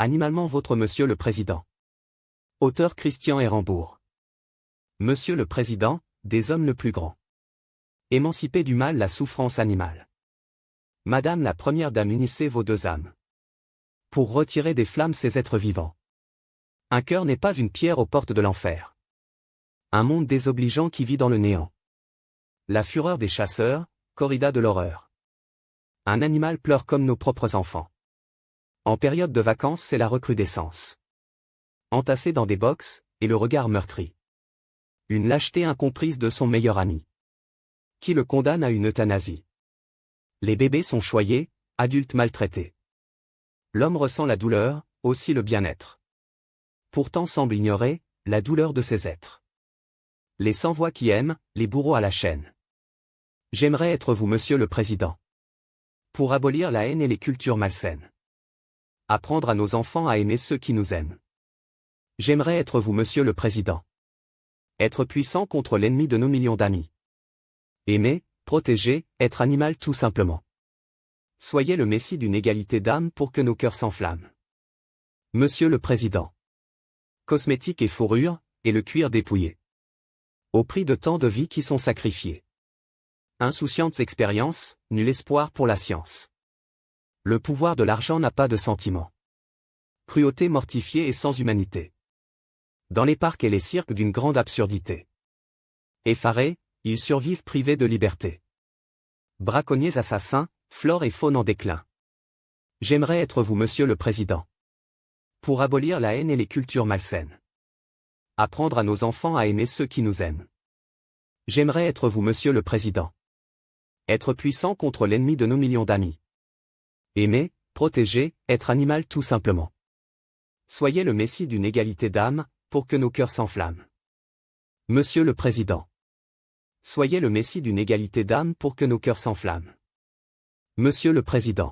Animalement vôtre Monsieur le Président. Auteur Christian Erembourg. Monsieur le Président, des hommes le plus grand. Émancipez du mal la souffrance animale. Madame la Première Dame, unissez vos deux âmes. Pour retirer des flammes ces êtres vivants. Un cœur n'est pas une pierre aux portes de l'enfer. Un monde désobligeant qui vit dans le néant. La fureur des chasseurs, corrida de l'horreur. Un animal pleure comme nos propres enfants. En période de vacances, c'est la recrudescence. Entassé dans des box, et le regard meurtri. Une lâcheté incomprise de son meilleur ami. Qui le condamne à une euthanasie. Les bébés sont choyés, adultes maltraités. L'homme ressent la douleur, aussi le bien-être. Pourtant semble ignorer la douleur de ces êtres. Les sans-voix qui aiment, les bourreaux à la chaîne. J'aimerais être vous, Monsieur le Président. Pour abolir la haine et les cultures malsaines. Apprendre à nos enfants à aimer ceux qui nous aiment. J'aimerais être vous, Monsieur le Président. Être puissant contre l'ennemi de nos millions d'amis. Aimer, protéger, être animal tout simplement. Soyez le messie d'une égalité d'âme pour que nos cœurs s'enflamment. Monsieur le Président. Cosmétiques et fourrures, et le cuir dépouillé. Au prix de tant de vies qui sont sacrifiées. Insouciantes expériences, nul espoir pour la science. Le pouvoir de l'argent n'a pas de sentiment. Cruauté mortifiée et sans humanité. Dans les parcs et les cirques d'une grande absurdité. Effarés, ils survivent privés de liberté. Braconniers assassins, flore et faune en déclin. J'aimerais être vous, Monsieur le Président. Pour abolir la haine et les cultures malsaines. Apprendre à nos enfants à aimer ceux qui nous aiment. J'aimerais être vous, Monsieur le Président. Être puissant contre l'ennemi de nos millions d'amis. Aimer, protéger, être animal tout simplement. Soyez le messie d'une égalité d'âme, pour que nos cœurs s'enflamment. Monsieur le Président. Soyez le messie d'une égalité d'âme pour que nos cœurs s'enflamment. Monsieur le Président.